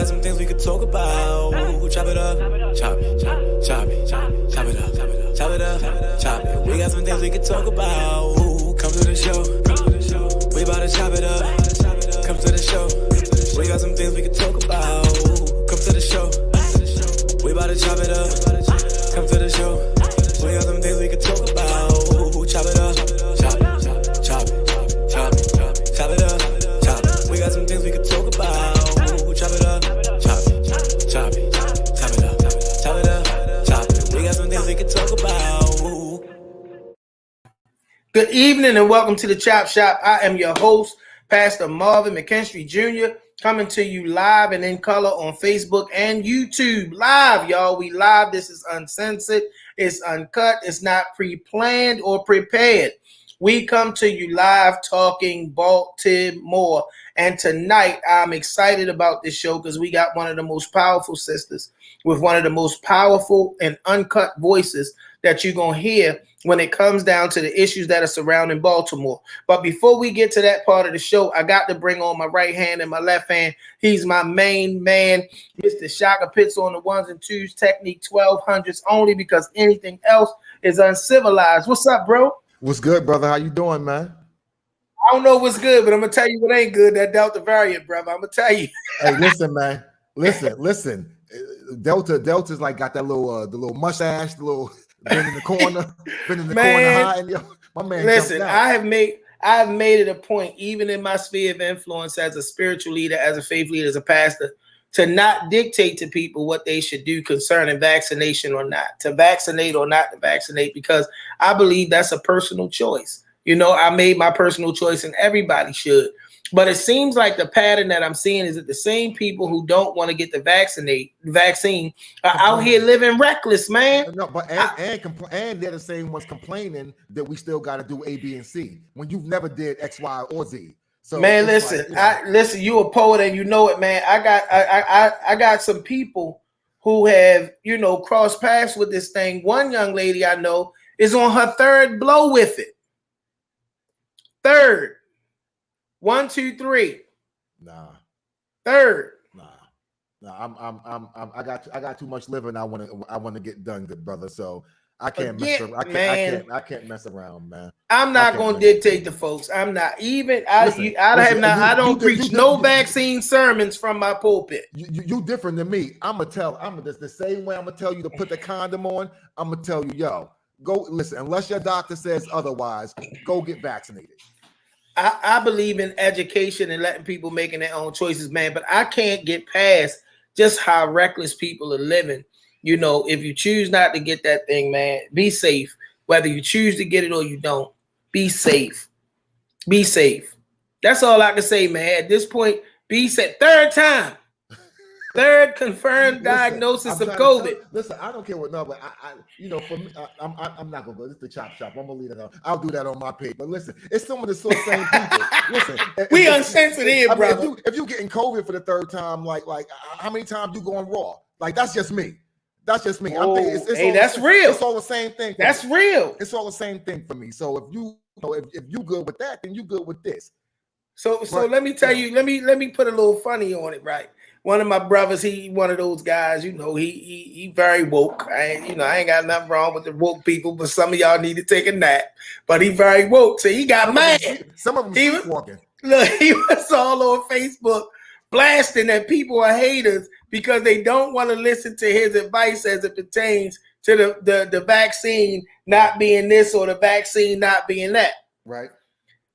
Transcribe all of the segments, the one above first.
got some things we could talk about. Chop it up, chop it, chop it, chop it, chop it, chop it up, chop it up, chop it up, chop it. We got some things we could talk about. Come to the show, we about to chop it up. Come to the show, we got some things we could talk about. Come to the show, we about to chop it up. Come to the show, we got some things we could talk about. Chop it up, chop it, chop it, chop it, chop it up, chop it. We got some things we could talk about. Chop it up, chop it, chop it, chop it up, chop it up, chop it. We got some things we could talk about. Good evening and welcome to the Chop Shop. I am your host, Pastor Marvin McKenstry Jr., coming to you live and in color on Facebook and YouTube. Live, y'all. We live. This is uncensored. It's uncut. It's not pre-planned or prepared. We come to you live talking Balti-More. And tonight, I'm excited about this show because we got one of the most powerful sisters with one of the most powerful and uncut voices that you're going to hear when it comes down to the issues that are surrounding Baltimore. But before we get to that part of the show, I got to bring on my right hand and my left hand. He's my main man, Mr. Shaka. Pits on the ones and twos, technique 1200s only because anything else is uncivilized. What's up, bro? What's good, brother? How you doing, man? I don't know what's good, but I'm gonna tell you what ain't good. That Delta variant, brother. I'm gonna tell you. Hey, listen, man. Listen. Delta's like got that little the little mustache, the little been in the corner, corner hiding. Yo, my man. Listen, I have made it a point, even in my sphere of influence as a spiritual leader, as a faith leader, as a pastor, to not dictate to people what they should do concerning vaccination or not, to vaccinate or not to vaccinate, because I believe that's a personal choice. You know, I made my personal choice and everybody should. But it seems like the pattern that I'm seeing is that the same people who don't want to get the vaccine are out here living reckless, man. No, but and they're the same ones complaining that we still got to do A, B, and C when you've never did X, Y, or Z. So man, listen, listen. You a poet and you know it, man. I got some people who have, you know, crossed paths with this thing. One young lady I know is on her third blow with it. Third. 1, 2, 3. Nah. Third. Nah. I got too much living. I want to get done, good brother. So I can't mess around. I can't mess around, man. I'm not gonna dictate to folks. I'm not even. I don't preach no vaccine sermons from my pulpit. You different than me. I'm the same way. I'm gonna tell you to put the condom on. I'm gonna tell you, yo, go listen. Unless your doctor says otherwise, go get vaccinated. I believe in education and letting people making their own choices, man. But I can't get past just how reckless people are living. You know, if you choose not to get that thing, man, be safe. Whether you choose to get it or you don't, be safe. Be safe. That's all I can say, man. At this point, be safe. Third confirmed diagnosis of COVID. Listen, I don't care what no, but I for me, I'm not gonna go. This is the chop shop. I'm gonna leave it on. I'll do that on my page. But listen, it's some of the sort of same people. Listen, we uncensored here, brother. If you getting COVID for the third time, like how many times you going raw? Like that's just me. That's just me. Oh, I'm thinking hey, that's real. It's all the same thing. That's real. It's all the same thing for me. So if you good with that, then you good with this. So let me tell you. Let me put a little funny on it, right? One of my brothers, he one of those guys, you know, he very woke. I ain't got nothing wrong with the woke people, but some of y'all need to take a nap. But he very woke, so he got mad. Some of them walking. Look, he was all on Facebook blasting that people are haters because they don't want to listen to his advice as it pertains to the vaccine not being this or the vaccine not being that. Right.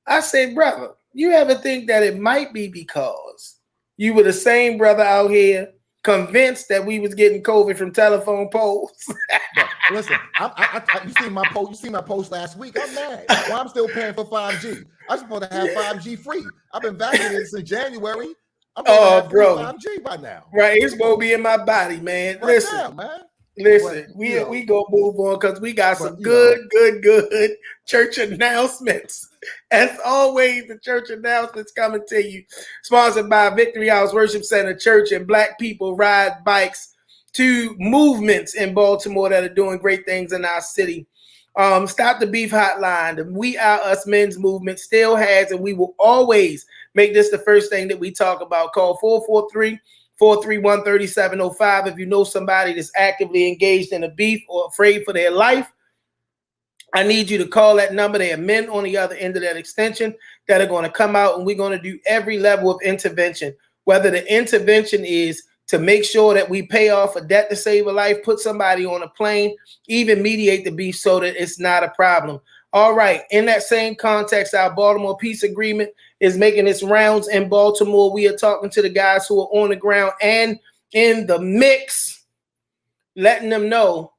I said, brother, you ever think that it might be because you were the same brother out here convinced that we was getting COVID from telephone poles? Listen, you seen my post. You seen my post last week. I'm mad. Well, I'm still paying for 5G. I'm supposed to have 5G free. I've been vaccinated since January. I'm bro, 5G by now. Right, it's supposed to be in my body, man. Right listen, now, man. Listen, we gonna move on because we got some good church announcements. As always, the church announcements coming to you, sponsored by Victory House Worship Center Church and Black People Ride Bikes, two movements in Baltimore that are doing great things in our city. Stop the Beef Hotline, the We Are Us Men's movement still has, and we will always make this the first thing that we talk about. Call 431-3705. If you know somebody that's actively engaged in a beef or afraid for their life, I need you to call that number. There are men on the other end of that extension that are going to come out, and we're going to do every level of intervention, whether the intervention is to make sure that we pay off a debt to save a life, put somebody on a plane, even mediate the beef so that it's not a problem. All right. In that same context, our Baltimore peace agreement is making its rounds in Baltimore. We are talking to the guys who are on the ground and in the mix, letting them know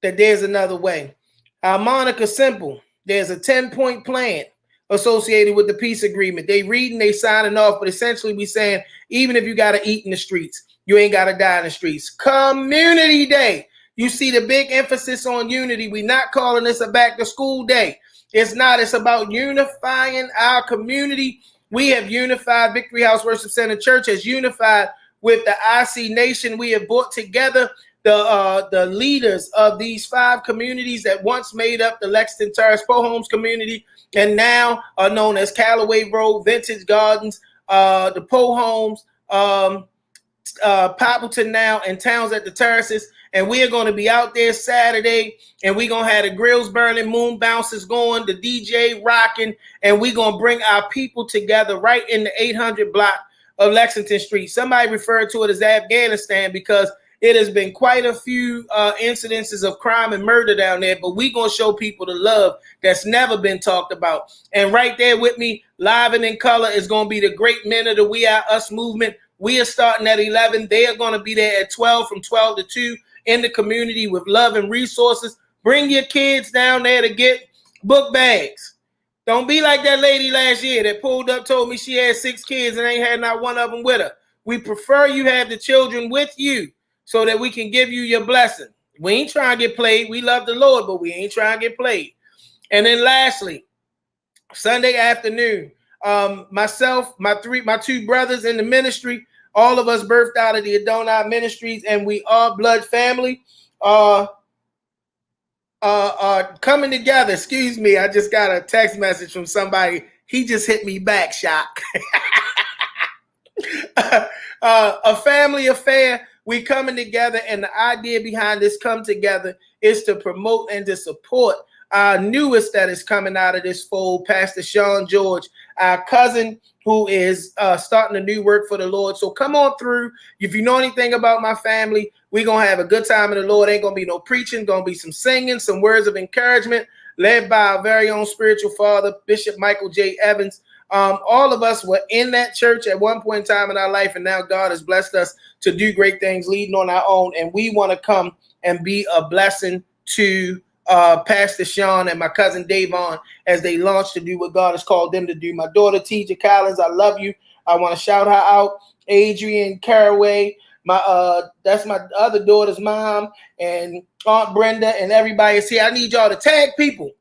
that there's another way. Our Monica Simple, there's a 10-point plan associated with the peace agreement. They reading, they signing off, but essentially we saying, even if you got to eat in the streets, you ain't got to die in the streets. Community Day. You see the big emphasis on unity. We're not calling this a back to school day. It's not. It's about unifying our community. We have unified. Victory House Worship Center Church has unified with the IC Nation. We have brought together the leaders of these 5 communities that once made up the Lexington Terrace Poe Homes community and now are known as Callaway Road, Vintage Gardens, the Poe Homes, Poppleton now, and Towns at the Terraces. And we are going to be out there Saturday, and we're going to have the grills burning, moon bounces going, the DJ rocking, and we're going to bring our people together right in the 800 block of Lexington Street. Somebody referred to it as Afghanistan because it has been quite a few incidences of crime and murder down there, but we're going to show people the love that's never been talked about. And right there with me, live and in color, is going to be the great men of the We Are Us movement. We are starting at 11. They are going to be there at 12, from 12 to 2 in the community with love and resources. Bring your kids down there to get book bags. Don't be like that lady last year that pulled up, told me she had 6 kids and ain't had not one of them with her. We prefer you have the children with you so that we can give you your blessing. We ain't trying to get played. We love the Lord, but we ain't trying to get played. And then lastly, Sunday afternoon, myself, my 2 brothers in the ministry, all of us birthed out of the Adonai Ministries, and we are blood family, coming together. Excuse me, I just got a text message from somebody. He just hit me back, Shaka. A family affair. We coming together, and the idea behind this come together is to promote and to support our newest that is coming out of this fold, Pastor Sean George, our cousin who is starting a new work for the Lord. So come on through. If you know anything about my family, we're going to have a good time in the Lord. Ain't going to be no preaching, going to be some singing, some words of encouragement, led by our very own spiritual father, Bishop Michael J. Evans. All of us were in that church at one point in time in our life, and now God has blessed us to do great things, leading on our own, and we want to come and be a blessing to Pastor Sean and my cousin Davon as they launch to do what God has called them to do. My daughter TJ Collins, I love you. I want to shout her out. Adrian Caraway, that's my other daughter's mom, and Aunt Brenda, and everybody is here. I need y'all to tag people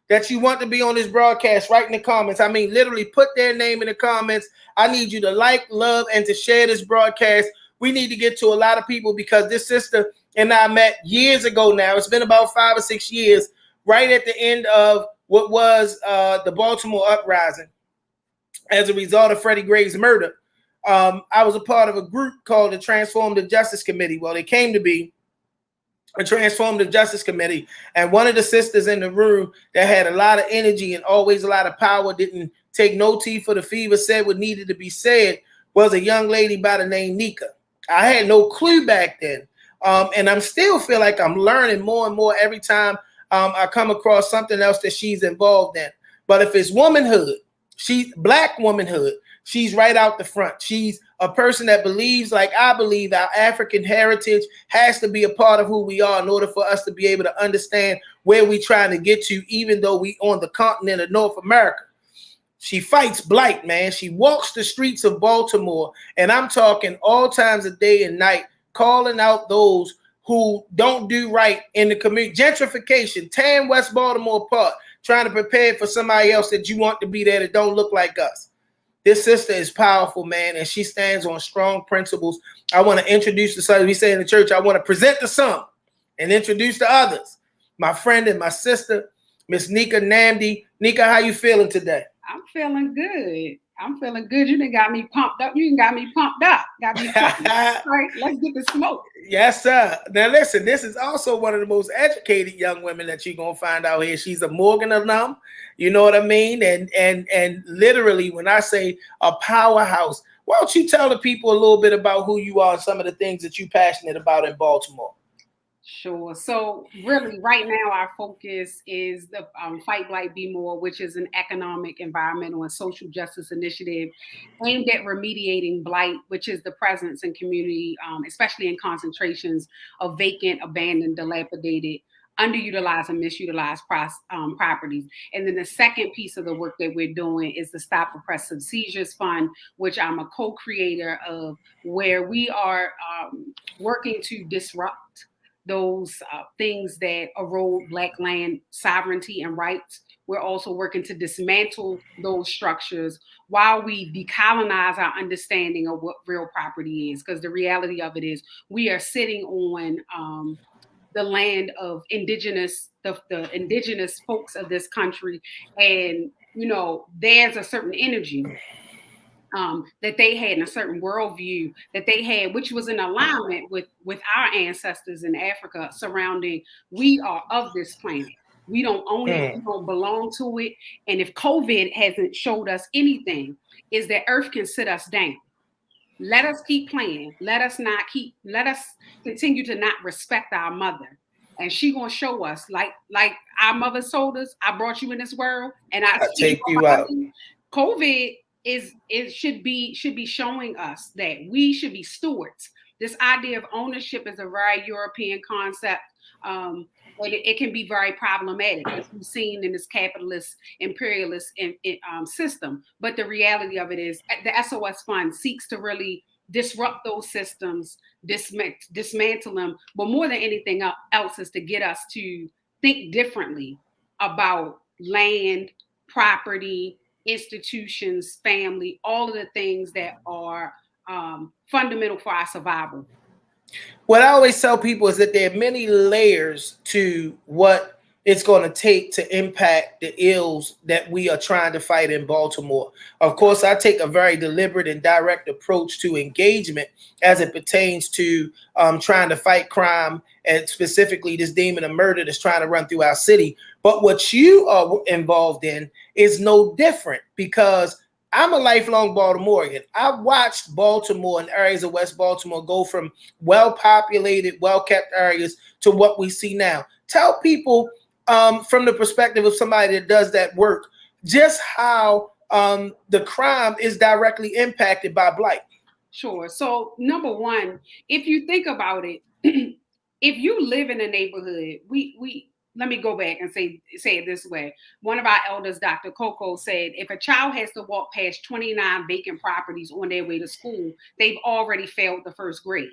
that you want to be on this broadcast right in the comments. I mean, literally put their name in the comments. I need you to like, love, and to share this broadcast. We need to get to a lot of people because this sister and I met years ago now. It's been about 5 or 6 years, right at the end of what was the Baltimore uprising as a result of Freddie Gray's murder. I was a part of a group called the Transformative Justice Committee. Well, they came to be a Transformative Justice Committee, and one of the sisters in the room that had a lot of energy and always a lot of power, didn't take no tea for the fever, said what needed to be said, was a young lady by the name Nneka. I had no clue back then. And I'm still feel like I'm learning more and more every time I come across something else that she's involved in. But if it's womanhood, she's Black womanhood, she's right out the front. She's a person that believes, like I believe, our African heritage has to be a part of who we are in order for us to be able to understand where we're trying to get to, even though we on the continent of North America. She fights blight, man. She walks the streets of Baltimore, and I'm talking all times of day and night, calling out those who don't do right in the community. Gentrification, tearing West Baltimore apart, trying to prepare for somebody else that you want to be there that don't look like us. This sister is powerful, man, and she stands on strong principles. I want to introduce the son. We say in the church, I want to present the some and introduce the others. My friend and my sister, Miss Nneka Nnamdi. Nneka, how you feeling today? I'm feeling good. I'm feeling good. You done got me pumped up. You done got me pumped up. Got me pumped. All right, let's get the smoke. Yes, sir. Now listen, this is also one of the most educated young women that you're gonna find out here. She's a Morgan alum, you know what I mean? And literally, when I say a powerhouse, why don't you tell the people a little bit about who you are and some of the things that you're passionate about in Baltimore? Sure. So really, right now, our focus is the Fight Blight, Bmore, which is an economic, environmental, and social justice initiative aimed at remediating blight, which is the presence in community, especially in concentrations of vacant, abandoned, dilapidated, underutilized, and misutilized properties. And then the second piece of the work that we're doing is the Stop Oppressive Seizures Fund, which I'm a co-creator of, where we are working to disrupt those things that erode Black land sovereignty and rights. We're also working to dismantle those structures while we decolonize our understanding of what real property is. Because the reality of it is we are sitting on the land of indigenous, the indigenous folks of this country. And, you know, there's a certain energy that they had and a certain worldview that they had, which was in alignment with our ancestors in Africa surrounding, we are of this planet. We don't own it. We don't belong to it. And if COVID hasn't showed us anything, is that Earth can sit us down. Let us keep playing. Let us continue to not respect our mother. And she gonna show us, like our mother told us, I brought you in this world and I take you out. COVID should be showing us that we should be stewards. This idea of ownership is a very European concept. It can be very problematic, as we've seen in this capitalist, imperialist system. But the reality of it is the SOS Fund seeks to really disrupt those systems, dismantle them. But more than anything else is to get us to think differently about land, property, institutions, family, all of the things that are fundamental for our survival. What I always tell people is that there are many layers to what it's going to take to impact the ills that we are trying to fight in Baltimore. Of course, I take a very deliberate and direct approach to engagement as it pertains to trying to fight crime, and specifically this demon of murder that's trying to run through our city. But what you are involved in is no different, because I'm a lifelong Baltimorean. I've watched Baltimore and areas of West Baltimore go from well-populated, well-kept areas to what we see now. Tell people from the perspective of somebody that does that work, just how the crime is directly impacted by blight. Sure. So number one, if you think about it, if you live in a neighborhood, we let me go back and say it this way. One of our elders, Dr. Coco, said, if a child has to walk past 29 vacant properties on their way to school, they've already failed the first grade.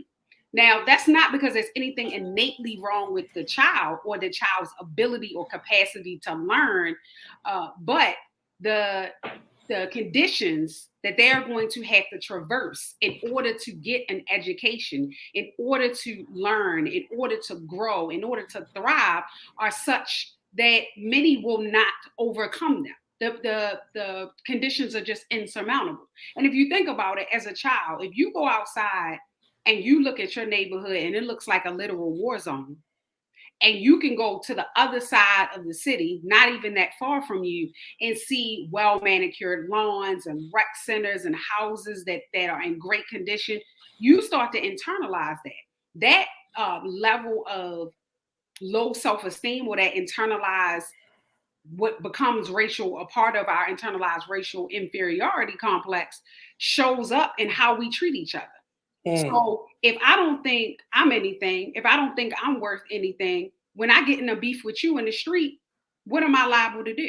Now, that's not because there's anything innately wrong with the child or the child's ability or capacity to learn, but the conditions that they're going to have to traverse in order to get an education, in order to learn, in order to grow, in order to thrive, are such that many will not overcome them. The conditions are just insurmountable. And if you think about it, as a child, if you go outside and you look at your neighborhood and it looks like a literal war zone, and you can go to the other side of the city, not even that far from you, and see well-manicured lawns and rec centers and houses that are in great condition, you start to internalize that level of low self-esteem, or that internalized, what becomes a part of our internalized racial inferiority complex, shows up in how we treat each other. So if I don't think I'm anything, if I don't think I'm worth anything, when I get in a beef with you in the street, what am I liable to do?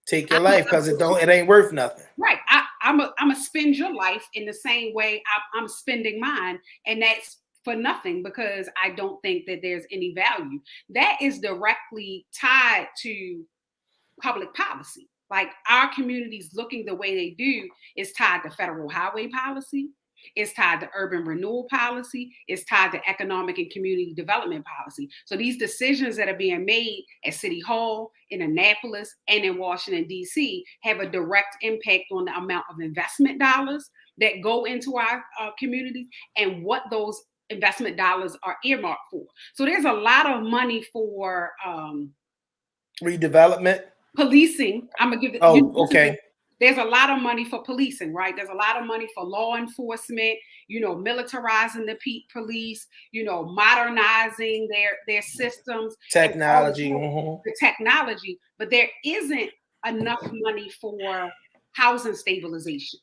Take your life, because it ain't worth nothing. Right. I'm a spend your life in the same way I'm spending mine, and that's for nothing, because I don't think that there's any value. That is directly tied to public policy. Like, our communities looking the way they do is tied to federal highway policy. It's tied to urban renewal policy. It's tied to economic and community development policy. So these decisions that are being made at City Hall, in Annapolis, and in Washington, D.C. have a direct impact on the amount of investment dollars that go into our communities and what those investment dollars are earmarked for. So there's a lot of money for redevelopment, policing. I'm gonna give it. Okay. There's a lot of money for policing, right? There's a lot of money for law enforcement. Militarizing the police. Modernizing their systems, technology, the technology. But there isn't enough money for housing stabilization.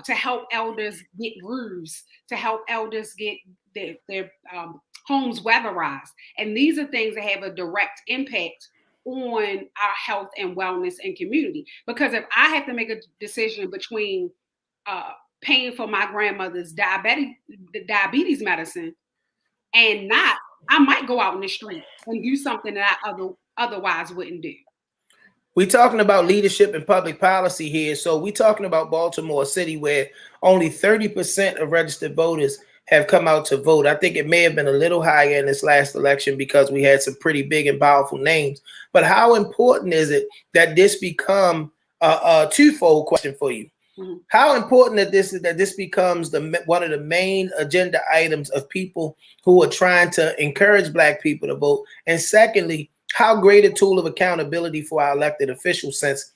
To help elders get roofs, to help elders get their homes weatherized. And these are things that have a direct impact on our health and wellness and community. Because if I have to make a decision between paying for my grandmother's diabetes medicine and not, I might go out in the street and do something that I otherwise wouldn't do. We're talking about leadership and public policy here. So we're talking about Baltimore City, where only 30% of registered voters have come out to vote. I think it may have been a little higher in this last election because we had some pretty big and powerful names. But how important is it that this become a twofold question for you? Mm-hmm. How important that this becomes one of the main agenda items of people who are trying to encourage Black people to vote? And secondly, how great a tool of accountability for our elected officials, since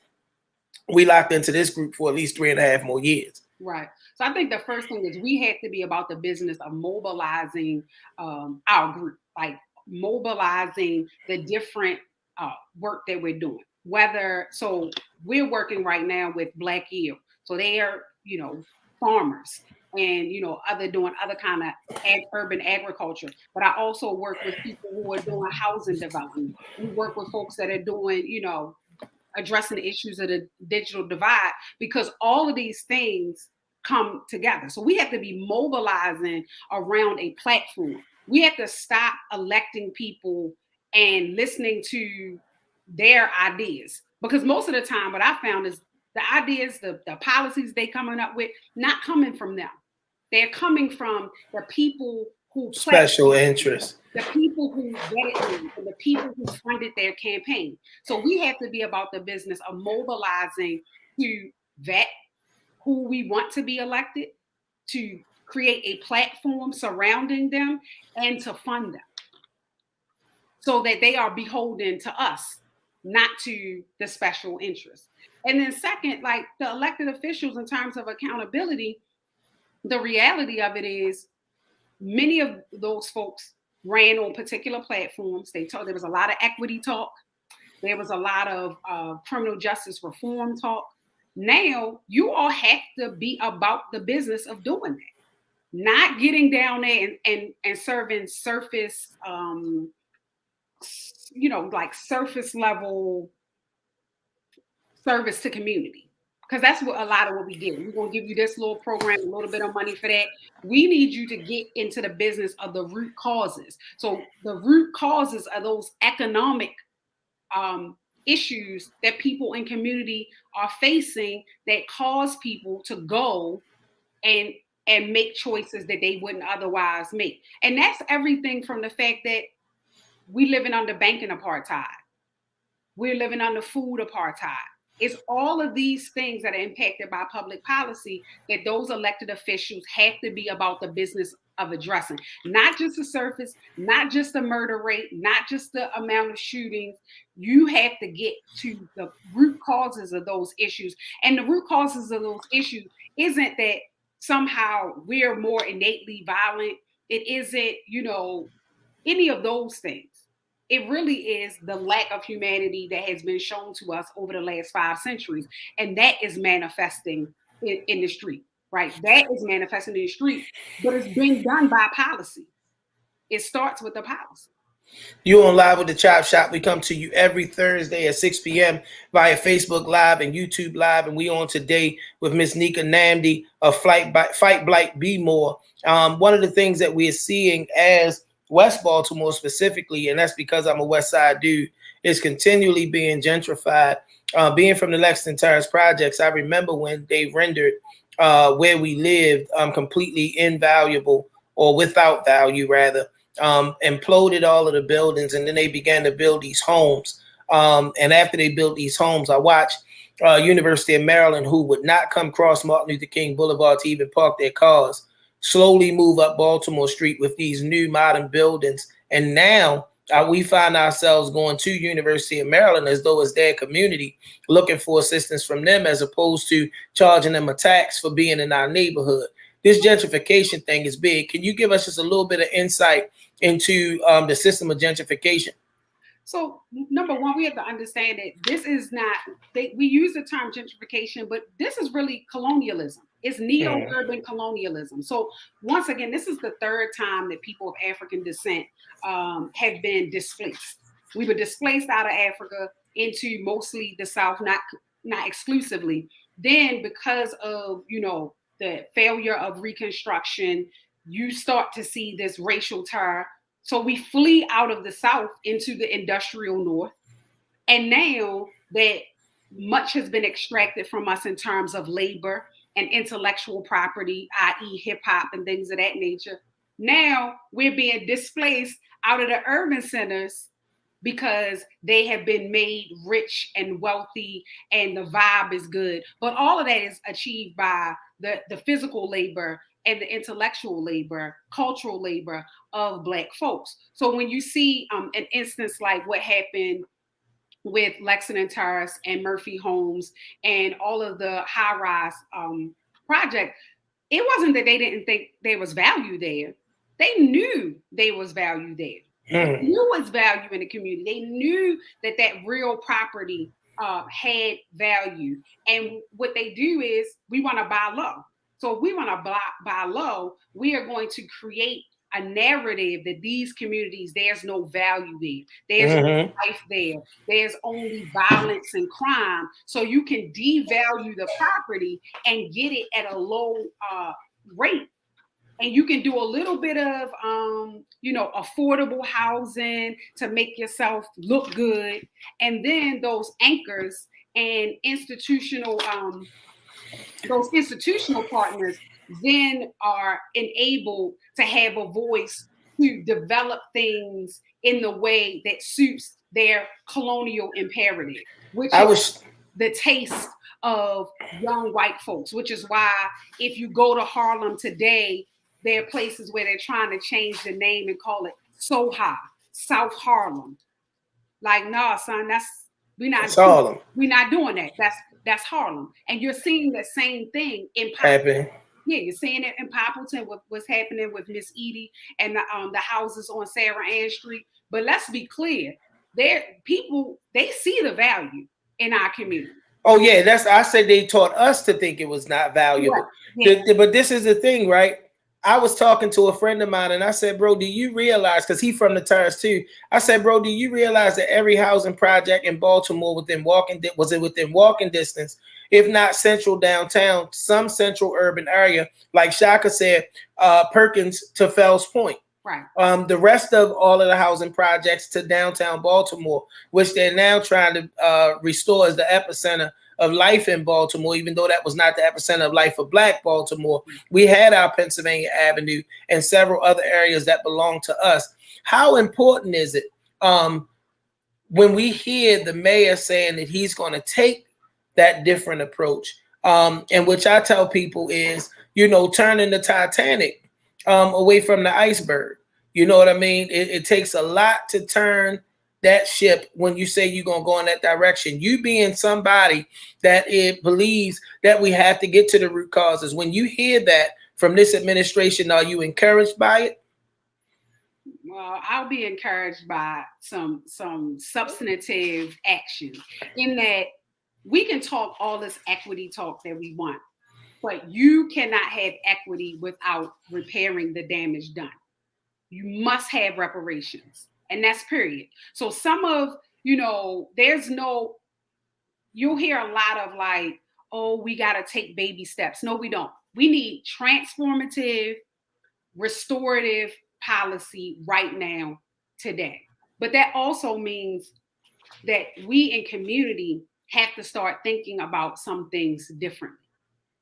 we locked into this group for at least 3.5 more years. Right. So I think the first thing is we have to be about the business of mobilizing our group, like mobilizing the different work that we're doing. So we're working right now with Black Yield. So they are, farmers and, doing other kind of urban agriculture. But I also work with people who are doing housing development. We work with folks that are doing, addressing the issues of the digital divide, because all of these things come together. So we have to be mobilizing around a platform. We have to stop electing people and listening to their ideas, because most of the time what I found is the ideas, the policies they coming up with, not coming from them. They're coming from the people who special interest, the people who vetted them, and the people who funded their campaign. So we have to be about the business of mobilizing to vet who we want to be elected, to create a platform surrounding them, and to fund them so that they are beholden to us, not to the special interest. And then second, like the elected officials, in terms of accountability, the reality of it is many of those folks ran on particular platforms. There was a lot of equity talk. There was a lot of criminal justice reform talk. Now you all have to be about the business of doing that, not getting down there and serving surface, like surface level service to community. Because that's what a lot of what we get. We're going to give you this little program, a little bit of money for that. We need you to get into the business of the root causes. So the root causes are those economic issues that people in community are facing that cause people to go and make choices that they wouldn't otherwise make. And that's everything from the fact that we living under banking apartheid. We're living under food apartheid. It's all of these things that are impacted by public policy that those elected officials have to be about the business of addressing. Not just the surface, not just the murder rate, not just the amount of shootings. You have to get to the root causes of those issues. And the root causes of those issues isn't that somehow we're more innately violent. It isn't, any of those things. It really is the lack of humanity that has been shown to us over the last 5 centuries. And that is manifesting in the street, right? That is manifesting in the street, but it's being done by policy. It starts with the policy. You're on Live with the Chop Shop. We come to you every Thursday at 6 p.m. via Facebook Live and YouTube Live. And we on today with Miss Nneka Nnamdi of Fight Blight, Bmore. One of the things that we are seeing as West Baltimore specifically, and that's because I'm a West Side dude, is continually being gentrified. Being from the Lexington Terrace projects, I remember when they rendered where we lived completely invaluable or without value rather, imploded all of the buildings, and then they began to build these homes. And after they built these homes, I watched University of Maryland, who would not come across Martin Luther King Boulevard to even park their cars, slowly move up Baltimore Street with these new modern buildings. And now we find ourselves going to University of Maryland as though it's their community, looking for assistance from them as opposed to charging them a tax for being in our neighborhood. This gentrification thing is big. Can you give us just a little bit of insight into the system of gentrification? So, number one, we have to understand that this is not, we use the term gentrification, but this is really colonialism. It's neo-urban colonialism. So, once again, this is the third time that people of African descent have been displaced. We were displaced out of Africa into mostly the South, not exclusively. Then, because of, the failure of Reconstruction, you start to see this racial terror. So we flee out of the South into the industrial North. And now that much has been extracted from us in terms of labor and intellectual property, i.e. hip hop and things of that nature, now we're being displaced out of the urban centers because they have been made rich and wealthy and the vibe is good. But all of that is achieved by the physical labor and the intellectual labor, cultural labor of Black folks. So when you see an instance like what happened with Lexington Terrace and Murphy Homes and all of the high-rise project, it wasn't that they didn't think there was value there. They knew there was value there. They knew was value in the community. They knew that real property had value. And what they do is, we want to buy low. So if we want to buy low, we are going to create a narrative that these communities, there's no value there. There's no life there. There's only violence and crime. So you can devalue the property and get it at a low rate. And you can do a little bit of, affordable housing to make yourself look good. And then those anchors and those institutional partners then are enabled to have a voice to develop things in the way that suits their colonial imperative, which is the taste of young white folks, which is why if you go to Harlem today, there are places where they're trying to change the name and call it Soha, South Harlem. Like, nah, son, we're not doing that. That's Harlem. And you're seeing the same thing in Poppleton. Yeah, you're seeing it in Poppleton with what's happening with Miss Edie and the houses on Sarah Ann Street. But let's be clear, they see the value in our community. Oh yeah, I said they taught us to think it was not valuable. Yeah. But this is the thing, right? I was talking to a friend of mine and I said, bro, do you realize, because he's from the Terrace too. I said, bro, do you realize that every housing project in Baltimore was within walking distance, if not central downtown, some central urban area, like Shaka said, Perkins to Fells Point. Right. The rest of all of the housing projects to downtown Baltimore, which they're now trying to restore as the epicenter of life in Baltimore, even though that was not the epicenter of life for Black Baltimore. We had our Pennsylvania Avenue and several other areas that belong to us. How important is it when we hear the mayor saying that he's going to take that different approach, and which I tell people is, turning the Titanic away from the iceberg. You know what I mean? It takes a lot to turn that ship when you say you're going to go in that direction. You being somebody that it believes that we have to get to the root causes. When you hear that from this administration, are you encouraged by it? Well, I'll be encouraged by some substantive action, in that we can talk all this equity talk that we want, but you cannot have equity without repairing the damage done. You must have reparations. And that's period. So you'll hear a lot of like, oh, we got to take baby steps. No, we don't. We need transformative, restorative policy right now, today. But that also means that we in community have to start thinking about some things differently.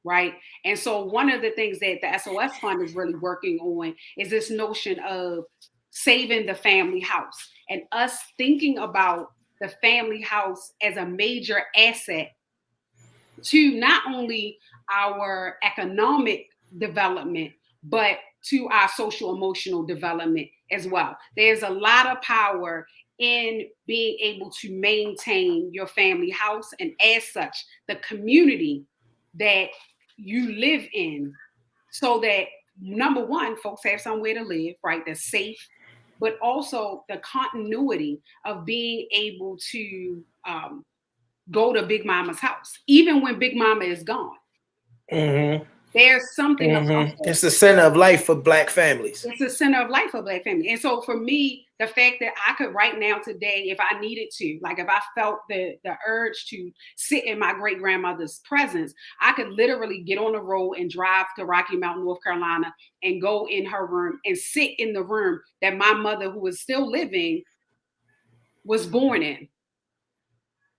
right? And so one of the things that the SOS Fund is really working on is this notion of saving the family house and us thinking about the family house as a major asset to not only our economic development, but to our social emotional development as well. There's a lot of power in being able to maintain your family house, and as such, the community that you live in, so that number one, folks have somewhere to live, right? That's safe, but also the continuity of being able to go to Big Mama's house, even when Big Mama is gone. Mm-hmm. There's something about that. It's the center of life for Black families. It's the center of life for Black families. And so for me, the fact that I could right now today, if I needed to, like if I felt the urge to sit in my great grandmother's presence, I could literally get on the road and drive to Rocky Mount, North Carolina, and go in her room and sit in the room that my mother, who was still living, was born in,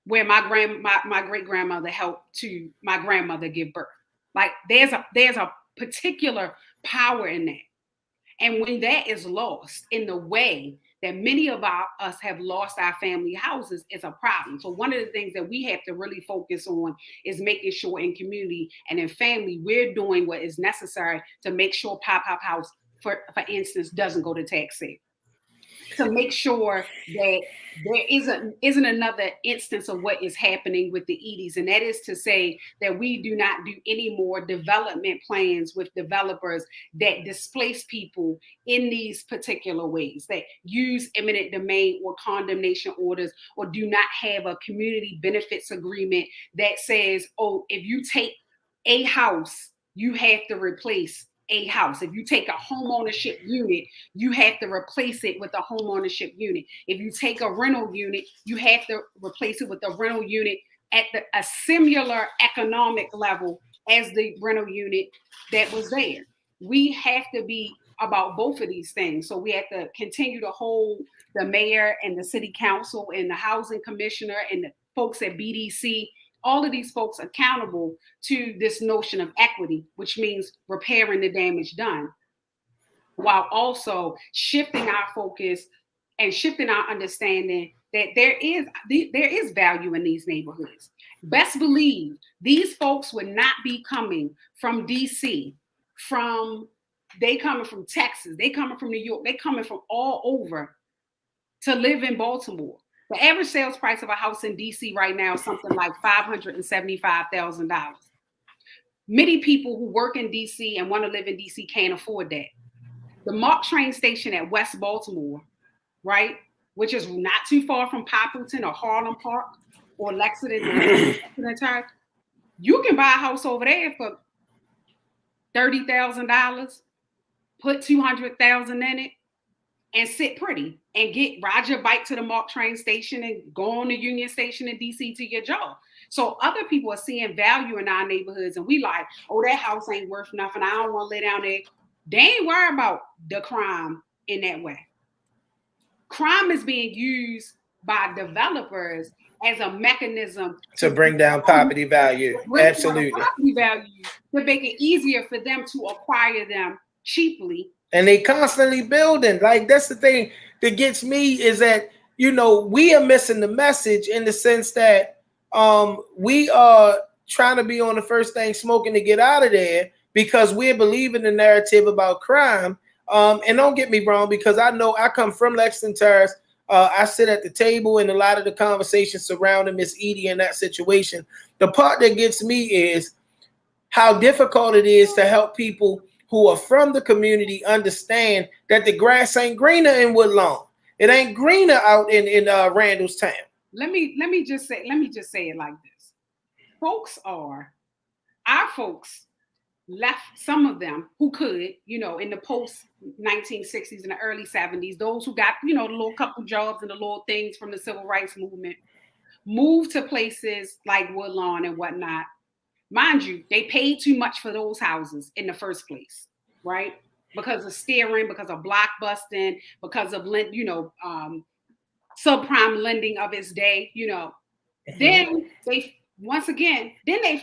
where my great grandmother helped to my grandmother give birth. Like there's a particular power in that. And when that is lost in the way that many of us have lost our family houses, it's a problem. So one of the things that we have to really focus on is making sure in community and in family, we're doing what is necessary to make sure Pop House, for instance, doesn't go to tax sale. To make sure that there isn't another instance of what is happening with the Edie's. And that is to say that we do not do any more development plans with developers that displace people in these particular ways, that use eminent domain or condemnation orders, or do not have a community benefits agreement that says, oh, if you take a house, you have to replace a house. If you take a home ownership unit, you have to replace it with a home ownership unit. If you take a rental unit, you have to replace it with a rental unit at a similar economic level as the rental unit that was there. We have to be about both of these things. So we have to continue to hold the mayor and the city council and the housing commissioner and the folks at BDC, all of these folks accountable to this notion of equity, which means repairing the damage done, while also shifting our focus and shifting our understanding that there is value in these neighborhoods. Best believe these folks would not be coming from DC, they coming from Texas, they coming from New York, they coming from all over to live in Baltimore. The average sales price of a house in DC right now is something like $575,000. Many people who work in DC and want to live in DC can't afford that. The MARC train station at West Baltimore, right, which is not too far from Poppleton or Harlem Park or Lexington, you can buy a house over there for $30,000, put $200,000 in it, and sit pretty and ride your bike to the MARC train station and go on the Union Station in DC to your job. So other people are seeing value in our neighborhoods, and we like, oh, that house ain't worth nothing, I don't want to lay down there. They ain't worried about the crime in that way. Crime is being used by developers as a mechanism to bring down property value. Absolutely. Property value to make it easier for them to acquire them cheaply. And they constantly building. Like, that's the thing that gets me, is that, you know, we are missing the message in the sense that we are trying to be on the first thing smoking to get out of there because we're believing the narrative about crime. And don't get me wrong, because I know I come from Lexington Terrace. I sit at the table in a lot of the conversations surrounding Miss Edie and that situation. The part that gets me is how difficult it is to help people who are from the community understand that the grass ain't greener in Woodlawn. It ain't greener out in Randallstown. Let me just say it like this. Our folks left, some of them who could, you know, in the post 1960s and the early 70s, those who got, you know, the little couple jobs and the little things from the civil rights movement, moved to places like Woodlawn and whatnot. Mind you, they paid too much for those houses in the first place, right? Because of steering, because of block busting, because of, you know, subprime lending of its day, you know. Then they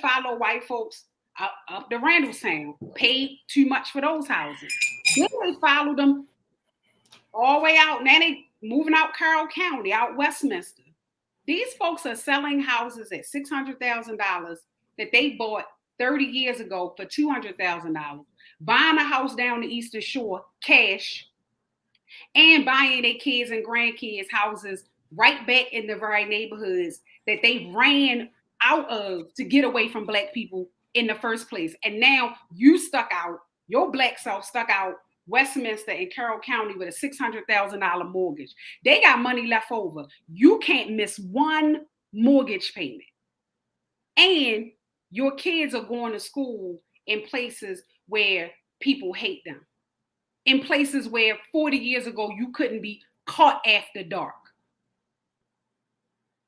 follow white folks up to Randallstown, paid too much for those houses. Then they followed them all the way out. Now they moving out Carroll County, out Westminster. These folks are selling houses at $600,000 that they bought 30 years ago for $200,000, buying a house down the Eastern Shore cash, and buying their kids and grandkids houses right back in the very neighborhoods that they ran out of to get away from Black people in the first place. And now you stuck out, your Black self stuck out Westminster and Carroll County with a $600,000 mortgage. They got money left over. You can't miss one mortgage payment. And your kids are going to school in places where people hate them. In places where 40 years ago you couldn't be caught after dark.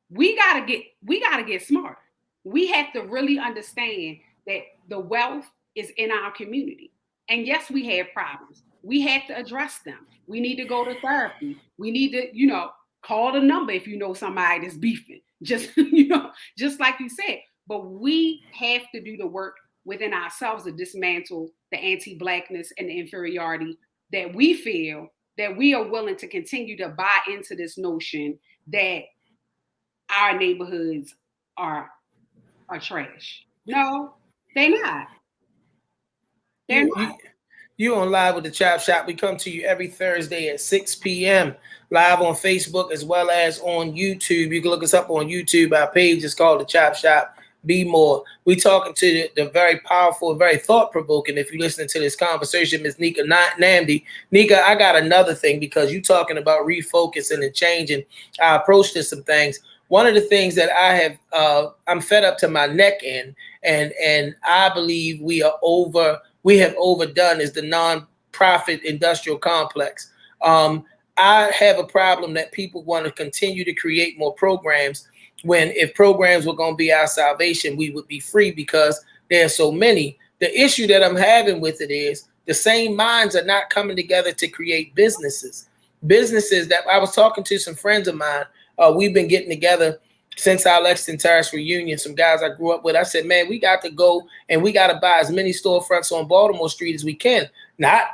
We gotta get smarter. We have to really understand that the wealth is in our community. And yes, we have problems. We have to address them. We need to go to therapy. We need to, call the number if you know somebody that's beefing. Just like you said. But we have to do the work within ourselves to dismantle the anti-Blackness and the inferiority that we feel, that we are willing to continue to buy into this notion that our neighborhoods are trash. No, they're not. They're not. You on Live with the Chop Shop. We come to you every Thursday at 6 p.m. live on Facebook as well as on YouTube. You can look us up on YouTube. Our page is called the Chop Shop. Bmore. We talking to the very powerful, very thought-provoking, if you listen to this conversation, Ms. Nneka Nnamdi. Nneka, I got another thing because you talking about refocusing and changing our approach to some things. One of the things that I have, I'm fed up to my neck in, and I believe we have overdone is the nonprofit industrial complex. I have a problem that people want to continue to create more programs when if programs were going to be our salvation, we would be free because there are so many. The issue that I'm having with it is the same minds are not coming together to create businesses. Businesses that I was talking to some friends of mine. We've been getting together since our Lexington Terrace reunion. Some guys I grew up with. I said, man, we got to go and we got to buy as many storefronts on Baltimore Street as we can. Not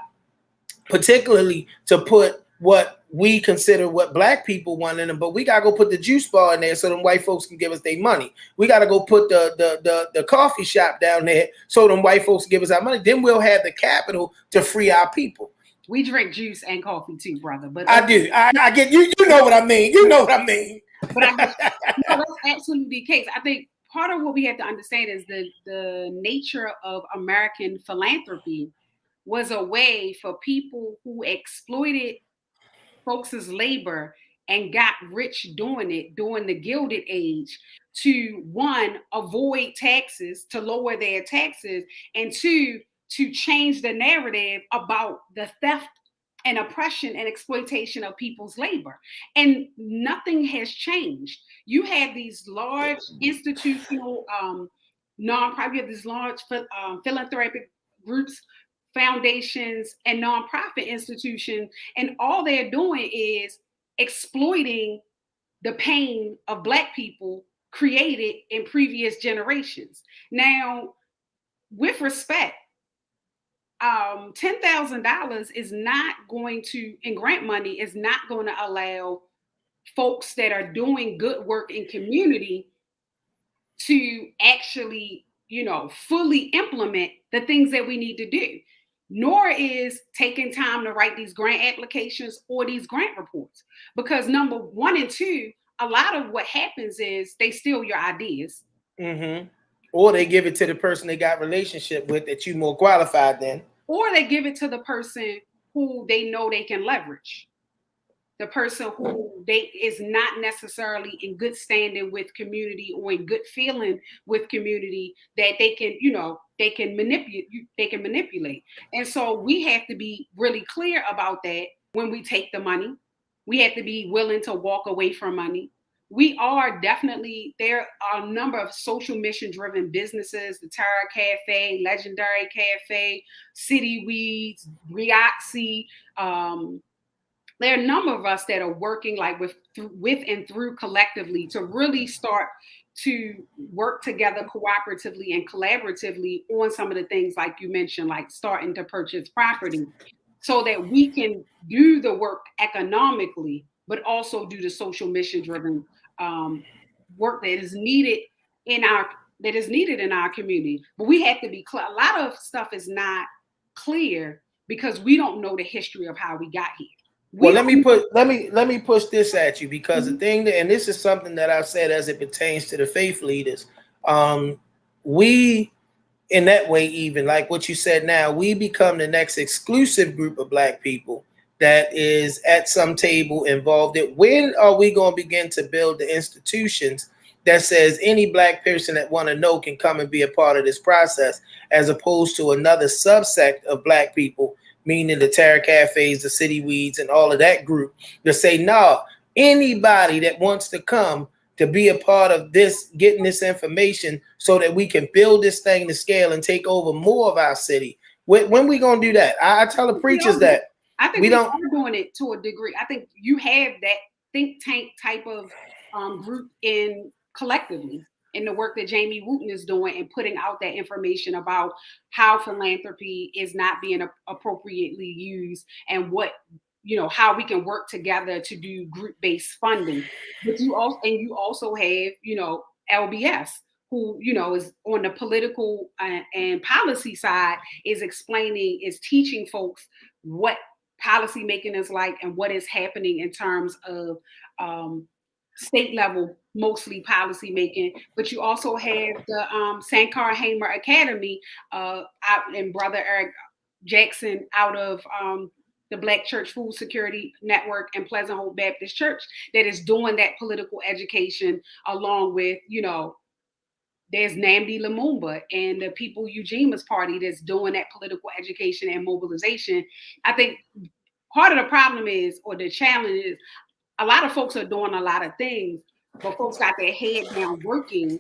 particularly to put what we consider what Black people want in them, but we gotta go put the juice bar in there so them white folks can give us their money. We gotta go put the coffee shop down there so them white folks can give us our money. Then we'll have the capital to free our people. We drink juice and coffee too, brother. But I do. I get you. You know what I mean. You know what I mean. But that's absolutely the case. I think part of what we have to understand is the nature of American philanthropy was a way for people who exploited folks' labor and got rich doing it during the Gilded Age to, one, avoid taxes, to lower their taxes, and two, to change the narrative about the theft and oppression and exploitation of people's labor. And nothing has changed. You have these large institutional nonprofit, you have these large philanthropic groups, foundations, and nonprofit institutions, and all they're doing is exploiting the pain of Black people created in previous generations. Now, with respect, $10,000 is not going to, in grant money, is not going to allow folks that are doing good work in community to actually, fully implement the things that we need to do. Nor is taking time to write these grant applications or these grant reports. Because number one and two, a lot of what happens is they steal your ideas. Mm-hmm. Or they give it to the person they got relationship with that you more qualified than. Or they give it to the person who they know they can leverage. The person who is not necessarily in good standing with community or in good feeling with community that they can manipulate. And so we have to be really clear about that when we take the money. We have to be willing to walk away from money. We are definitely, there are a number of social mission driven businesses, the Terra Cafe, Legendary Cafe, City Weeds, Rioxy. There are a number of us that are working like with and through collectively to really start to work together cooperatively and collaboratively on some of the things like you mentioned, like starting to purchase property, so that we can do the work economically, but also do the social mission driven work that is needed in our community. But we have to be clear. A lot of stuff is not clear because we don't know the history of how we got here. Let me push this at you, because the thing that, and this is something that I've said as it pertains to the faith leaders, we, in that way, even like what you said now, we become the next exclusive group of Black people that is at some table involved in. When are we going to begin to build the institutions that says any Black person that want to know can come and be a part of this process, as opposed to another subsect of Black people, meaning the Terror Cafes, the City Weeds, and all of that group, to say, no, anybody that wants to come to be a part of this, getting this information so that we can build this thing to scale and take over more of our city. When we going to do that? I tell the preachers that. I think we are doing it to a degree. I think you have that think tank type of group in collectively in the work that Jamie Wooten is doing and putting out that information about how philanthropy is not being appropriately used and what, how we can work together to do group-based funding. But you also have, LBS, who, is on the political and policy side, is teaching folks what policy making is like and what is happening in terms of state level, mostly policy making. But you also have the Sankar Hamer Academy out and Brother Eric Jackson out of the Black Church Food Security Network and Pleasant Hope Baptist Church that is doing that political education, along with, there's Nnamdi Lumumba and the People Eugene's Party that's doing that political education and mobilization. I think part of the problem is, or the challenge is, a lot of folks are doing a lot of things, but folks got their head down working.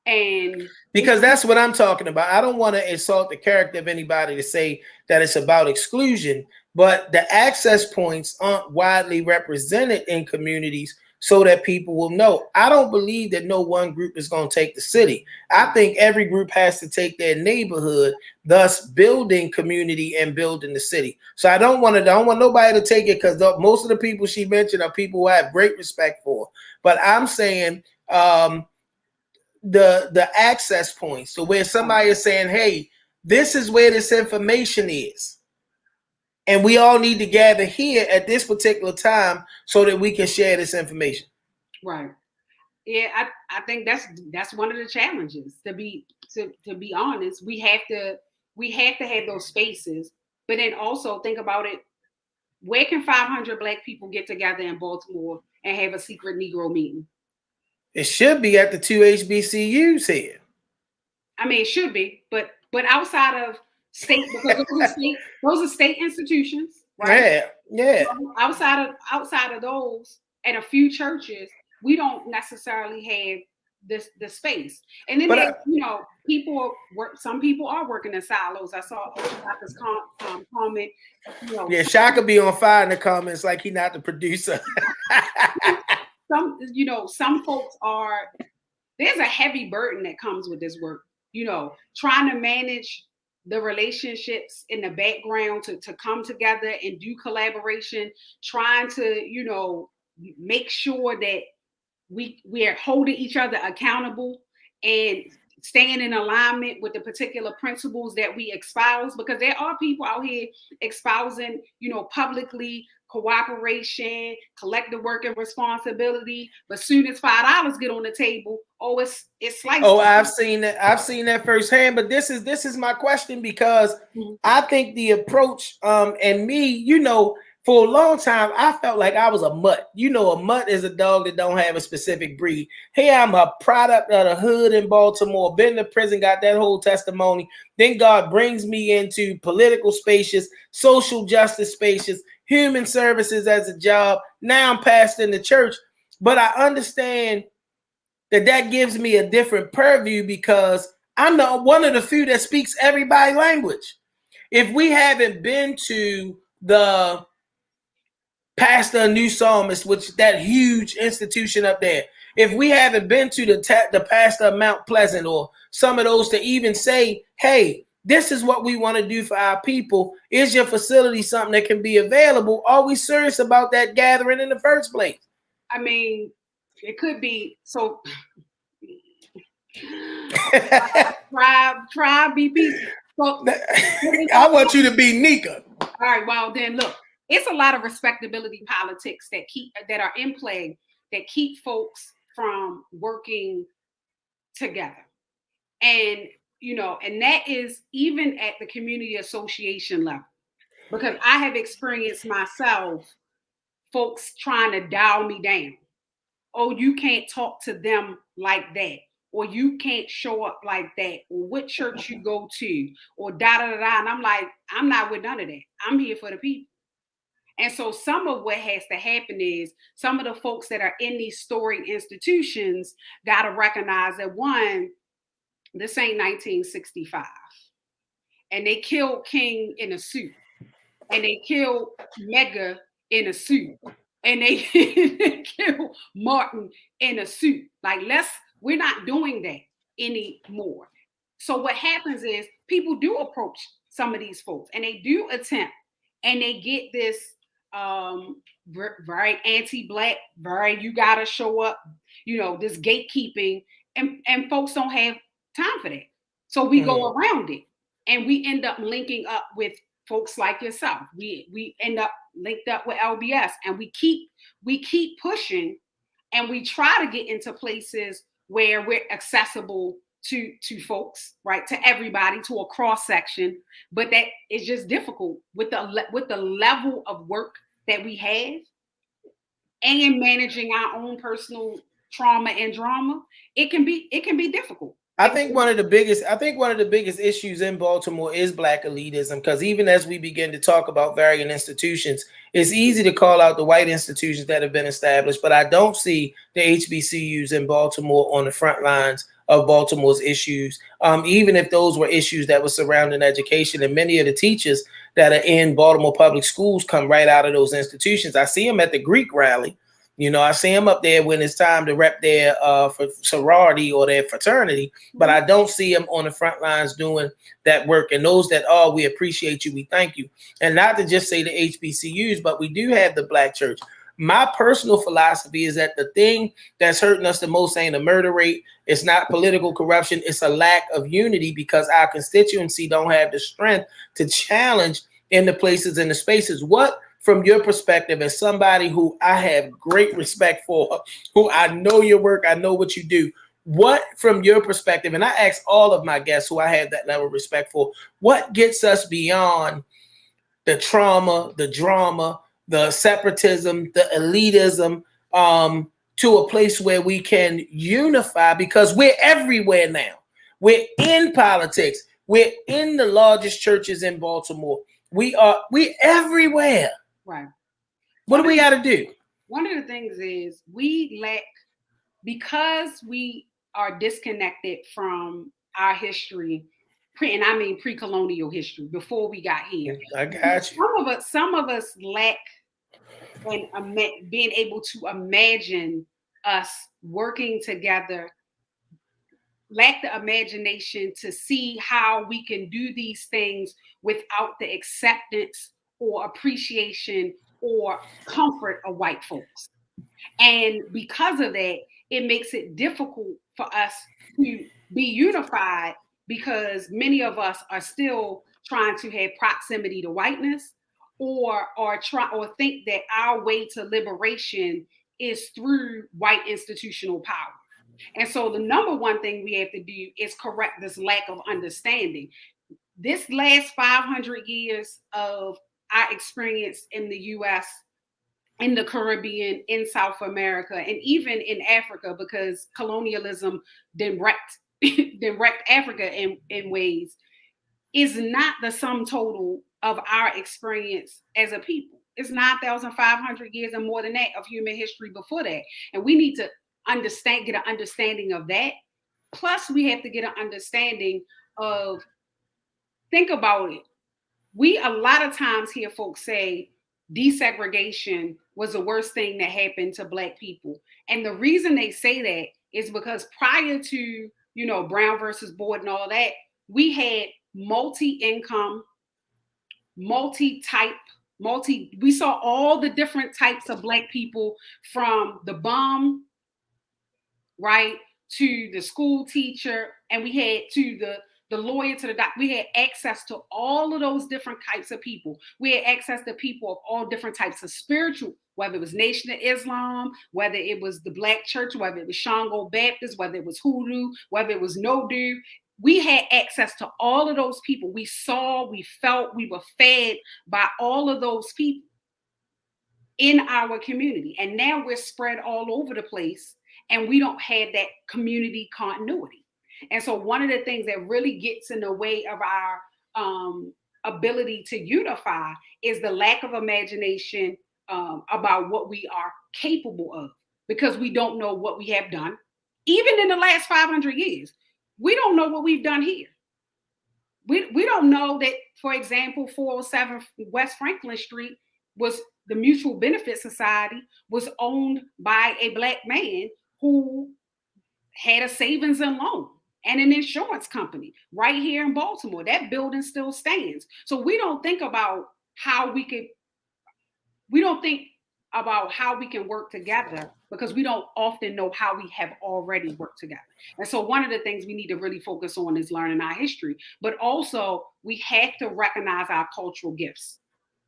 And because that's what I'm talking about. I don't want to insult the character of anybody to say that it's about exclusion, but the access points aren't widely represented in communities so that people will know. I don't believe that no one group is going to take the city. I think every group has to take their neighborhood, thus building community and building the city. So I don't want nobody to take it, because most of the people she mentioned are people who I have great respect for. But I'm saying the access points, so where somebody is saying, hey, this is where this information is, and we all need to gather here at this particular time so that we can share this information. Right. Yeah, I think that's one of the challenges. To be honest, we have to have those spaces. But then also think about it. Where can 500 Black people get together in Baltimore and have a secret Negro meeting? It should be at the 2 HBCUs here. I mean, it should be, but outside of state, because those are state institutions, right? Yeah. So outside of those, and a few churches, we don't necessarily have the space. And then some people are working in silos. I saw Shaka's comment. Yeah, Shaka be on fire in the comments like he's not the producer. Some folks there's a heavy burden that comes with this work, trying to manage the relationships in the background to come together and do collaboration, trying to, make sure that we are holding each other accountable and staying in alignment with the particular principles that we espouse, because there are people out here espousing, publicly cooperation, collective work and responsibility. But soon as $5 get on the table, it's like, I've seen that firsthand. But this is my question, because I think the approach and me, for a long time, I felt like I was a mutt. A mutt is a dog that don't have a specific breed. Hey, I'm a product of the hood in Baltimore, been to prison, got that whole testimony. Then God brings me into political spaces, social justice spaces, human services as a job. Now I'm pastoring the church. But I understand that gives me a different purview, because I'm one of the few that speaks everybody's language. If we haven't been to the Pastor New Psalmist, which that huge institution up there, if we haven't been to the pastor of Mount Pleasant or some of those to even say, hey, this is what we want to do for our people. Is your facility something that can be available? Are we serious about that gathering in the first place? I mean, it could be. So try be peaceful. So, I want you to be Nneka. All right, well then look, it's a lot of respectability politics that are in play that keep folks from working together. And and that is even at the community association level. Because I have experienced myself folks trying to dial me down. Oh, you can't talk to them like that, or you can't show up like that, or what church you go to, or da da da. And I'm like, I'm not with none of that. I'm here for the people. And so some of what has to happen is some of the folks that are in these storied institutions got to recognize that, one, this ain't 1965. And they killed King in a suit. And they killed Mega in a suit. And they killed Martin in a suit. Like, we're not doing that anymore. So what happens is people do approach some of these folks and they do attempt, and they get this very anti-Black, very you gotta show up, this gatekeeping, and folks don't have time for that. So we go around it, and we end up linking up with folks like yourself. We end up linked up with LBS, and we keep pushing, and we try to get into places where we're accessible to folks, right, to everybody, to a cross section. But that is just difficult with the level of work that we have, and managing our own personal trauma and drama. It can be difficult. I think one of the biggest issues in Baltimore is Black elitism, because even as we begin to talk about varying institutions, it's easy to call out the white institutions that have been established, but I don't see the HBCUs in Baltimore on the front lines of Baltimore's issues, even if those were issues that were surrounding education. And many of the teachers that are in Baltimore public schools come right out of those institutions. I see them at the Greek rally. I see them up there when it's time to rep their for sorority or their fraternity, but I don't see them on the front lines doing that work. And those that are, we appreciate you. We thank you. And not to just say the HBCUs, but we do have the Black church. My personal philosophy is that the thing that's hurting us the most ain't a murder rate. It's not political corruption. It's a lack of unity, because our constituency don't have the strength to challenge in the places and the spaces. What, from your perspective, as somebody who I have great respect for, who I know your work, I know what you do, what, from your perspective, and I ask all of my guests who I have that level of respect for, what gets us beyond the trauma, the drama, the separatism, the elitism, to a place where we can unify? Because we're everywhere now. We're in politics. We're in the largest churches in Baltimore. We everywhere. Right. What do we got to do? One of the things is we lack, because we are disconnected from our history, and I mean pre-colonial history, before we got here. I got you. Some of us lack and being able to imagine us working together, lack the imagination to see how we can do these things without the acceptance or appreciation or comfort of white folks. And because of that, it makes it difficult for us to be unified, because many of us are still trying to have proximity to whiteness, or think that our way to liberation is through white institutional power. And so the number one thing we have to do is correct this lack of understanding. This last 500 years of our experience in the US, in the Caribbean, in South America, and even in Africa, because colonialism then wrecked Africa in ways, is not the sum total of our experience as a people. It's 9,500 years and more than that of human history before that. And we need to get an understanding of that. Plus, we have to get an understanding of, think about it. We a lot of times hear folks say desegregation was the worst thing that happened to Black people. And the reason they say that is because prior to, Brown versus Board and all that, we had multi-income, multi-type, we saw all the different types of Black people, from the bum, right, to the school teacher, and we had to the lawyer, to the doctor. We had access to all of those different types of people. We had access to people of all different types of spiritual, whether it was Nation of Islam, whether it was the Black church, whether it was Shango Baptist, whether it was Hoodoo, whether it was Nodu. We had access to all of those people. We saw, we felt, we were fed by all of those people in our community. And now we're spread all over the place, and we don't have that community continuity. And so one of the things that really gets in the way of our ability to unify is the lack of imagination about what we are capable of, because we don't know what we have done. Even in the last 500 years, we don't know what we've done here. We don't know that, for example, 407 West Franklin Street was the Mutual Benefit Society was owned by a Black man who had a savings and loan and an insurance company right here in Baltimore. That building still stands. So we don't think about how we can work together, because we don't often know how we have already worked together. And so one of the things we need to really focus on is learning our history, but also we have to recognize our cultural gifts.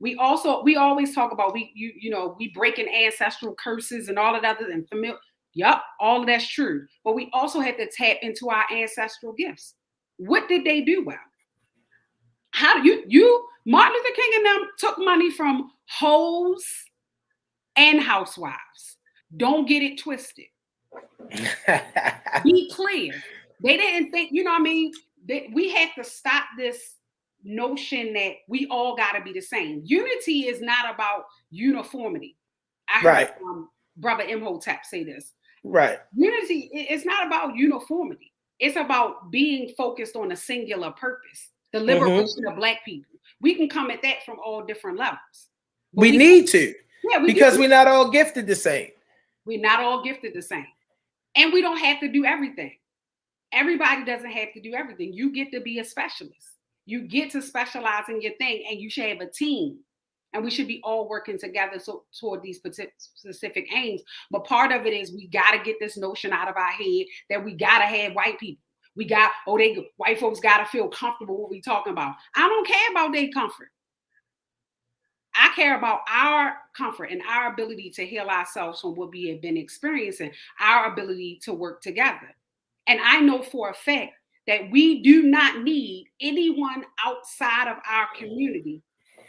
We always talk about we breaking ancestral curses and all of that and familiar. Yep, all of that's true. But we also have to tap into our ancestral gifts. What did they do well? How do you Martin Luther King and them took money from hoes and housewives. Don't get it twisted. Be clear. They didn't think, we have to stop this notion that we all got to be the same. Unity is not about uniformity. I heard Brother Imhotep say this. Right. Unity is not about uniformity. It's about being focused on a singular purpose, the liberation of Black people. We can come at that from all different levels. We need to. Yeah, because we're not all gifted the same. We're not all gifted the same. And we don't have to do everything. Everybody doesn't have to do everything. You get to be a specialist. You get to specialize in your thing, and you should have a team. And we should be all working together toward these specific aims. But part of it is we got to get this notion out of our head that we got to have white people. White folks got to feel comfortable what we talking about. I don't care about their comfort. I care about our comfort and our ability to heal ourselves from what we have been experiencing, our ability to work together. And I know for a fact that we do not need anyone outside of our community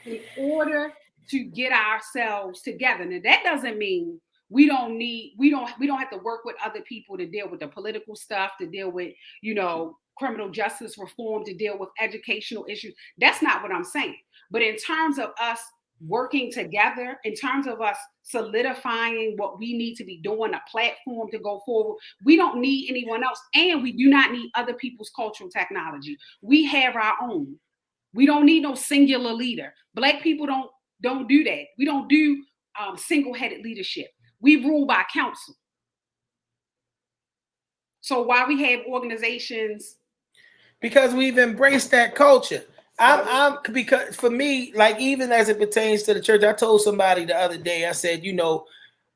in order to get ourselves together. Now, that doesn't mean we don't have to work with other people to deal with the political stuff, to deal with, criminal justice reform, to deal with educational issues. That's not what I'm saying. But in terms of us working together, in terms of us solidifying what we need to be doing, a platform to go forward, we don't need anyone else. And we do not need other people's cultural technology. We have our own. We don't need no singular leader. Black people don't do that. We don't do single-headed leadership. We rule by council. So while we have organizations, because we've embraced that culture. Because for me, like, even as it pertains to the church, I told somebody the other day, I said,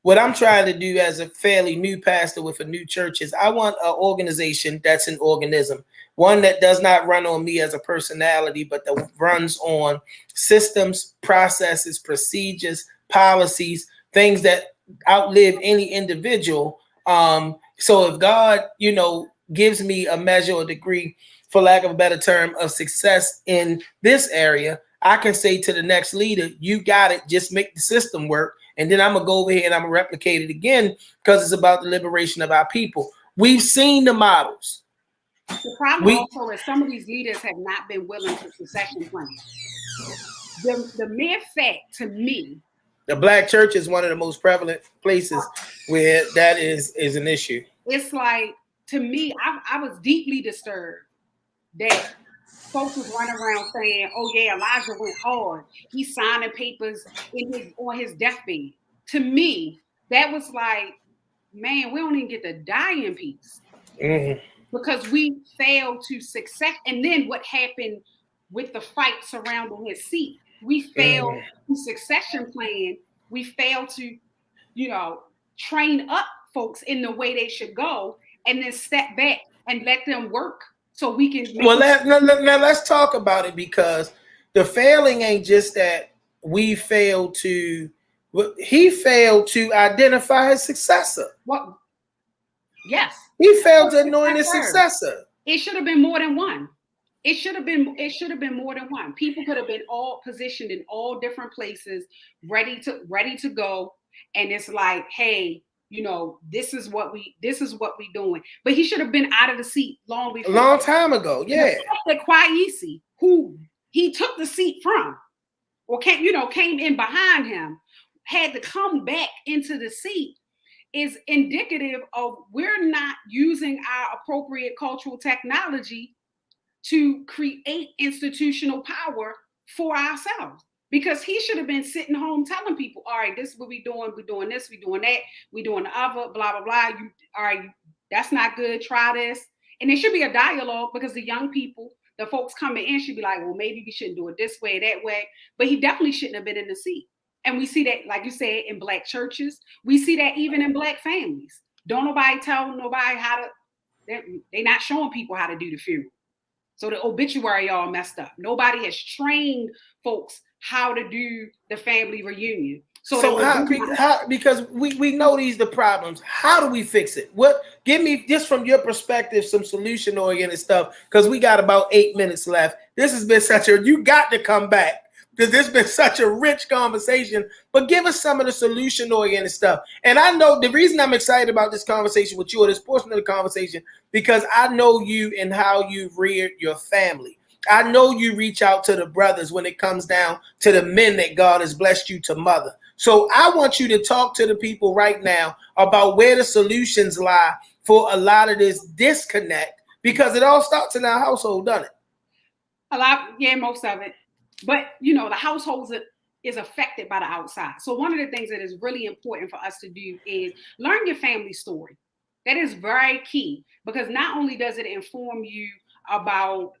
what I'm trying to do as a fairly new pastor with a new church is I want an organization that's an organism, one that does not run on me as a personality, but that runs on systems, processes, procedures, policies, things that outlive any individual. So if God, gives me a measure or degree, for lack of a better term, of success in this area, I can say to the next leader, you got it, just make the system work. And then I'm going to go over here and I'm going to replicate it again, because it's about the liberation of our people. We've seen the models. The problem also is some of these leaders have not been willing to succession plan. The mere fact, to me, the Black church is one of the most prevalent places where that is an issue. It's like, to me, I was deeply disturbed that folks was running around saying, "Oh yeah, Elijah went hard. He's signing papers on his deathbed." to me, that was like, man, we don't even get to die in peace. Mm-hmm. Because we failed to success. And then what happened with the fight surrounding his seat? We failed to succession plan. We failed to, train up folks in the way they should go, and then step back and let them work so we can. Well, now let's talk about it, because the failing ain't just that we failed to. He failed to identify his successor. What? Yes. He failed to anoint his successor. It should have been more than one. It should have been more than one. People could have been all positioned in all different places, ready to go. And it's like, hey, this is what we doing. But he should have been out of the seat long before. A long time ago, yeah. The Kwaisi, who he took the seat from, or came in behind him, had to come back into the seat, is indicative of we're not using our appropriate cultural technology to create institutional power for ourselves. Because he should have been sitting home telling people, all right, this is what we're doing this, we're doing that, we're doing the other, blah, blah, blah. All right, that's not good, try this. And it should be a dialogue, because the young people, the folks coming in should be like, well, maybe we shouldn't do it this way, that way. But he definitely shouldn't have been in the seat. And we see that, like you said, in Black churches. We see that even in Black families. Don't nobody tell nobody how to, they're not showing people how to do the funeral. So the obituary all messed up. Nobody has trained folks how to do the family reunion. So how, because we know these the problems. How do we fix it? What, give me, just from your perspective, some solution oriented stuff, because we got about 8 minutes left. This has been you got to come back, because this has been such a rich conversation. But give us some of the solution oriented stuff. And I know the reason I'm excited about this conversation with you, or this portion of the conversation, because I know you and how you've reared your family. I know you reach out to the brothers when it comes down to the men that God has blessed you to mother. So I want you to talk to the people right now about where the solutions lie for a lot of this disconnect, because it all starts in our household, doesn't it? A lot, yeah, most of it. But, the households is affected by the outside. So one of the things that is really important for us to do is learn your family story. That is very key, because not only does it inform you about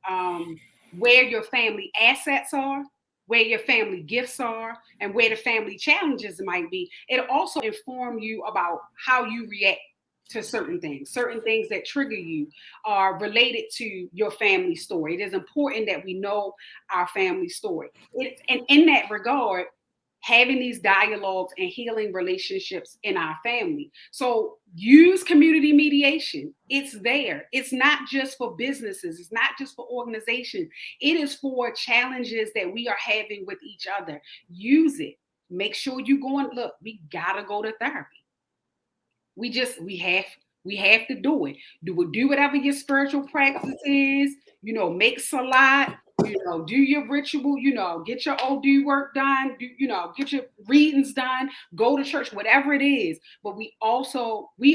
where your family assets are, where your family gifts are, and where the family challenges might be, it also informs you about how you react to certain things that trigger you are related to your family story. It is important that we know our family story. And in that regard, having these dialogues and healing relationships in our family. So use community mediation. It's there. It's not just for businesses. It's not just for organizations. It is for challenges that we are having with each other. Use it. Make sure you go and look, we gotta go to therapy. We have to do it. Do whatever your spiritual practice is, make salat, do your ritual, get your OD work done, get your readings done, go to church, whatever it is. But we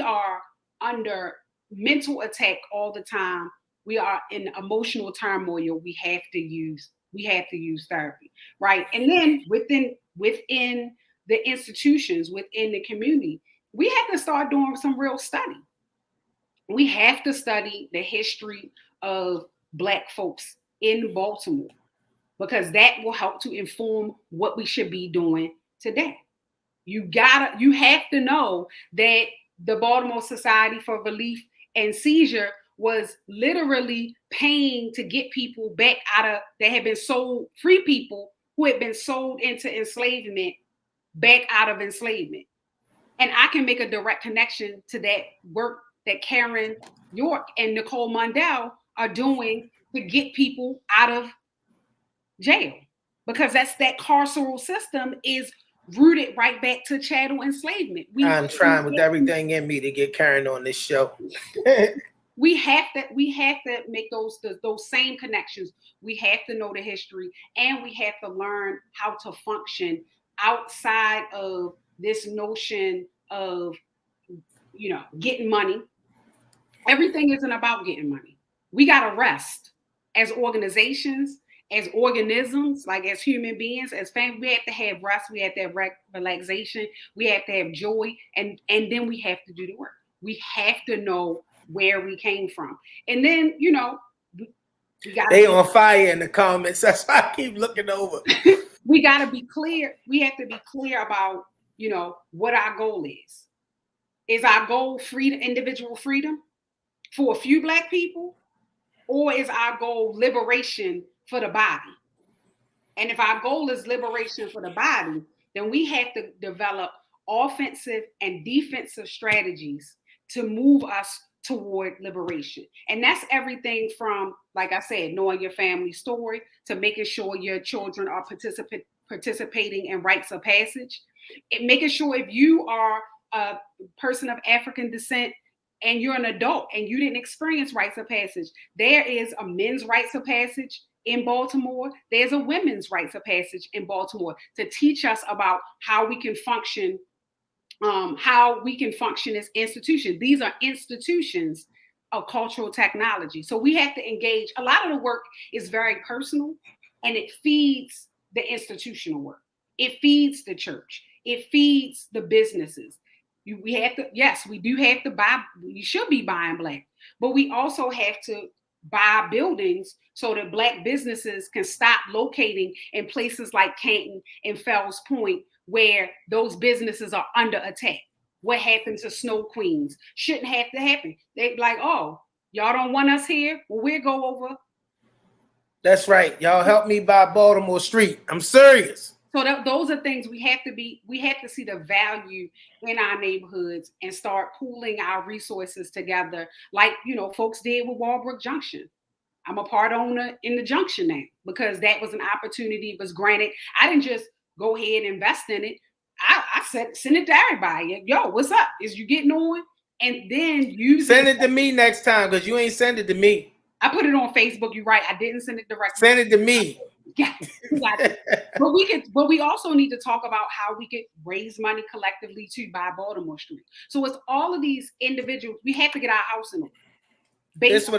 are under mental attack all the time. We are in emotional turmoil. We have to use therapy, right? And then within the institutions, within the community, we have to start doing some real study. We have to study the history of Black folks in Baltimore, because that will help to inform what we should be doing today. You have to know that the Baltimore Society for Relief and Seizure was literally paying to get people back that had been sold, free people who had been sold into enslavement, back out of enslavement. And I can make a direct connection to that work that Karen York and Nicole Mundell are doing to get people out of jail, because that carceral system is rooted right back to chattel enslavement. I'm trying with everything in me to get Karen on this show. We have to make those same connections. We have to know the history, and we have to learn how to function outside of this notion of, getting money. Everything isn't about getting money. We got to rest as organizations as organisms, like as human beings, as family, we have to have rest, we have to have relaxation, we have to have joy, and then we have to do the work. We have to know where we came from. And then, you know, we got they on fire in the comments. That's why I keep looking over. We got to be clear. We have to be clear about, you know, what our goal is. Is our goal freedom, individual freedom for a few Black people? Or is our goal liberation for the body? And if our goal is liberation for the body, then we have to develop offensive and defensive strategies to move us toward liberation. And that's everything from, like I said, knowing your family story to making sure your children are participating in rites of passage. And making sure if you are a person of African descent and you're an adult and you didn't experience rites of passage, there is a men's rites of passage in Baltimore. There's a women's rites of passage in Baltimore to teach us about how we can function as institutions. These are institutions of cultural technology. So we have to engage. A lot of the work is very personal and it feeds the institutional work. It feeds the church. It feeds the businesses. We have to, yes, we do have to buy, we should be buying Black, but we also have to buy buildings so that Black businesses can stop locating in places like Canton and Fells Point, where those businesses are under attack. What happened to Snow Queens shouldn't have to happen. They're like, oh, y'all don't want us here? Well, we'll go over. That's right. Y'all help me buy Baltimore Street. I'm serious. So those are things we have to see the value in our neighborhoods and start pooling our resources together, like, you know, folks did with Walbrook Junction. I'm a part owner in the Junction now because that was an opportunity was granted. I didn't just go ahead and invest in it. I said, send it to everybody. Yo, what's up? Is you getting on? And then you send it to me next time because you ain't send it to me. I put it on Facebook. You're right. I didn't send it directly. Send it to me. Yeah, but we also need to talk about how we could raise money collectively to buy Baltimore Street. So it's all of these individuals. We have to get our house in order. This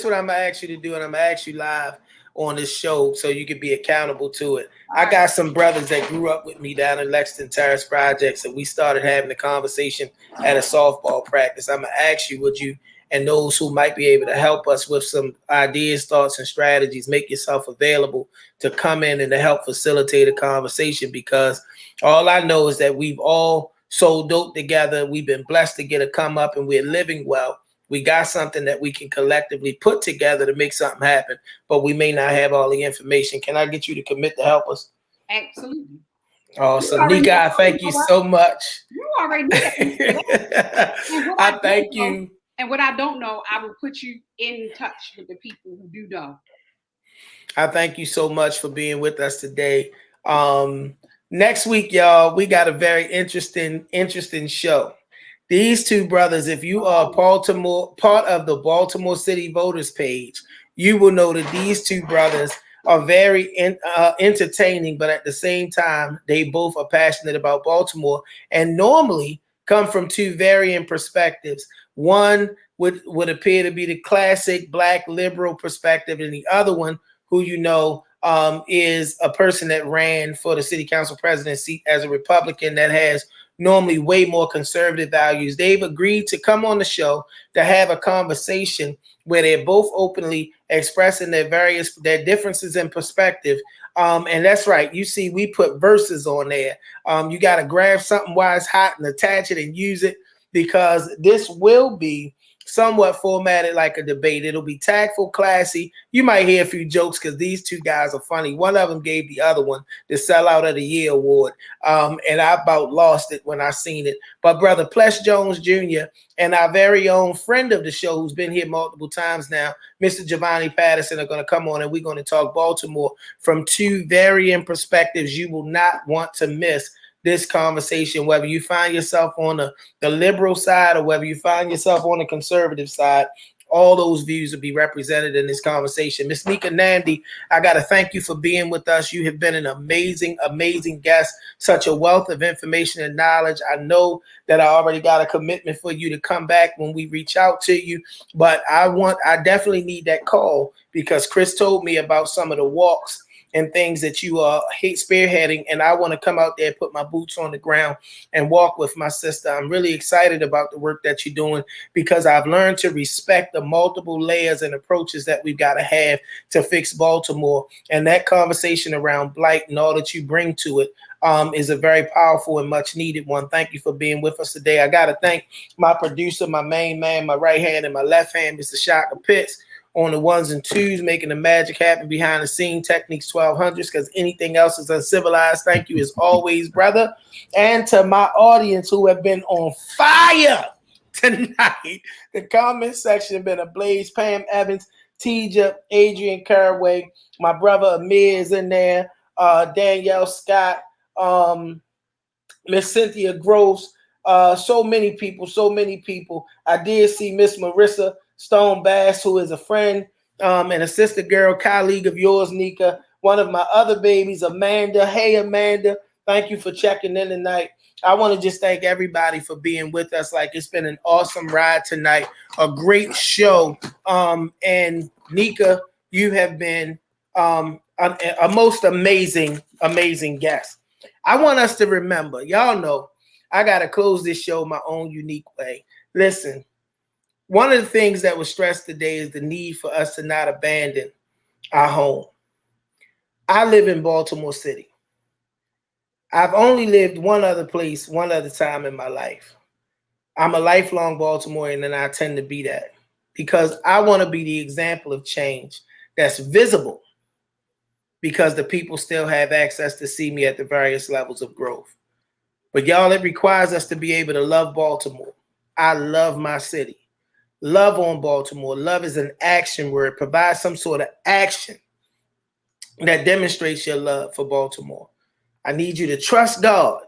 what I'm gonna ask you to do, and I'm gonna ask you live on this show so you can be accountable to it. I got some brothers that grew up with me down in Lexington Terrace Projects, and we started having a conversation at a softball practice. I'm gonna ask you, would you, and those who might be able to help us with some ideas, thoughts, and strategies, make yourself available to come in and to help facilitate a conversation, because all I know is that we've all sold dope together. We've been blessed to get a come up and we're living well. We got something that we can collectively put together to make something happen, but we may not have all the information. Can I get you to commit to help us? Absolutely. Awesome. Nneka, thank you so much. You already know. I thank you. And what I don't know, I will put you in touch with the people who do know. I thank you so much for being with us today. Next week, y'all, we got a very interesting show. These two brothers, if you are part of the Baltimore City Voters page, you will know that these two brothers are very entertaining, but at the same time, they both are passionate about Baltimore and normally come from two varying perspectives. One would appear to be the classic Black liberal perspective, and the other one, who you know, is a person that ran for the city council president seat as a Republican that has normally way more conservative values. They've agreed to come on the show to have a conversation where they're both openly expressing their differences in perspective. And that's right. You see, we put verses on there. You got to grab something while it's hot and attach it and use it, because this will be somewhat formatted like a debate. It'll be tactful, classy. You might hear a few jokes because these two guys are funny. One of them gave the other one the Sellout of the Year award. And I about lost it when I seen it. But Brother Ples Jones Jr. and our very own friend of the show who's been here multiple times now, Mr. Giovanni Patterson, are going to come on and we're going to talk Baltimore from two varying perspectives. You will not want to miss this conversation, whether you find yourself on the liberal side or whether you find yourself on the conservative side. All those views will be represented in this conversation. Ms. Nneka Nnamdi, I got to thank you for being with us. You have been an amazing, amazing guest, such a wealth of information and knowledge. I know that I already got a commitment for you to come back when we reach out to you, but I definitely need that call, because Chris told me about some of the walks and things that you are spearheading. And I want to come out there, put my boots on the ground and walk with my sister. I'm really excited about the work that you're doing because I've learned to respect the multiple layers and approaches that we've got to have to fix Baltimore. And that conversation around Blight and all that you bring to it is a very powerful and much needed one. Thank you for being with us today. I got to thank my producer, my main man, my right hand and my left hand, Mr. Shaka Pitts, on the ones and twos, making the magic happen behind the scene, Techniques 1200s, because anything else is uncivilized. Thank you as always, brother. And to my audience who have been on fire tonight, the comment section been ablaze. Pam Evans, Tija, Adrian Caraway, my brother Amir is in there, Danielle Scott, Miss Cynthia Gross, so many people. I did see Miss Marissa Stone Bass, who is a friend and a sister girl, colleague of yours, Nneka. One of my other babies, Amanda. Hey, Amanda, thank you for checking in tonight. I want to just thank everybody for being with us. Like, it's been an awesome ride tonight, a great show. And Nneka, you have been a most amazing guest. I want us to remember, y'all know, I got to close this show my own unique way. Listen, one of the things that was stressed today is the need for us to not abandon our home. I live in Baltimore City. I've only lived one other place, one other time in my life. I'm a lifelong Baltimorean, and I tend to be that because I want to be the example of change that's visible because the people still have access to see me at the various levels of growth. But y'all, it requires us to be able to love Baltimore. I love my city. Love on Baltimore. Love is an action word. Provide some sort of action that demonstrates your love for Baltimore. I need you to trust God.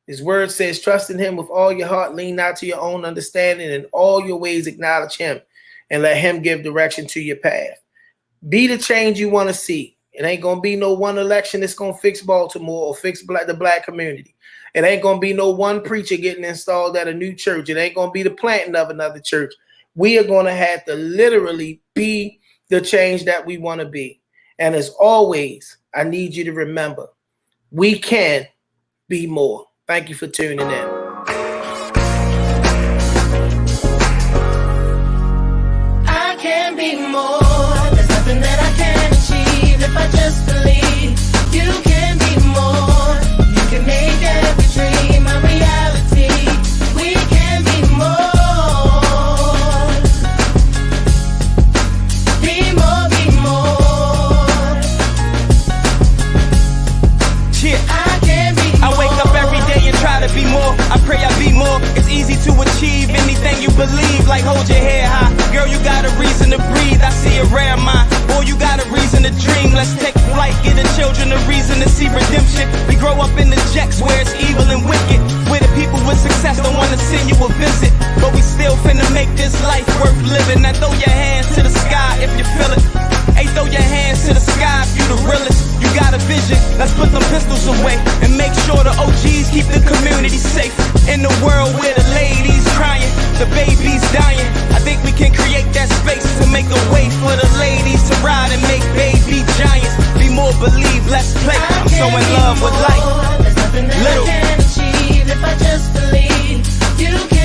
His word says, trust in him with all your heart, lean not to your own understanding, in all your ways acknowledge him, and let him give direction to your path. Be the change you want to see. It ain't going to be no one election that's going to fix Baltimore or fix the black community. It ain't going to be no one preacher getting installed at a new church. It ain't going to be the planting of another church. We are going to have to literally be the change that we want to be. And as always, I need you to remember, we can be more. Thank you for tuning in. I can be more. There's nothing that I can't achieve if I just believe. You can be more. You can make every dream a reality. We can be more. Be more, be more. Yeah. I can be more. I wake up every day and try to be more. I pray I be more. It's easy to achieve anything you believe. Like, hold your head high. Girl, you got a reason to breathe. I see it rare mine. Boy, you got a reason to dream. Let's take flight. Give the children a reason to see redemption. We grow up in the jacks where it's evil and wicked. Where the people with success don't want to send you a visit. But we still finna make this life worth living. Now throw your hands to the sky if you feel it. Hey, throw your hands to the sky if you the realest. You got a vision. Let's put them pistols away and make sure the OGs keep the community safe. In the world where the ladies crying, the babies dying, I think we can create that space to make a way for the ladies to ride and make baby giants. Be more, believe, let's play. I'm so in love with life. There's nothing that I can't achieve if I just believe. You can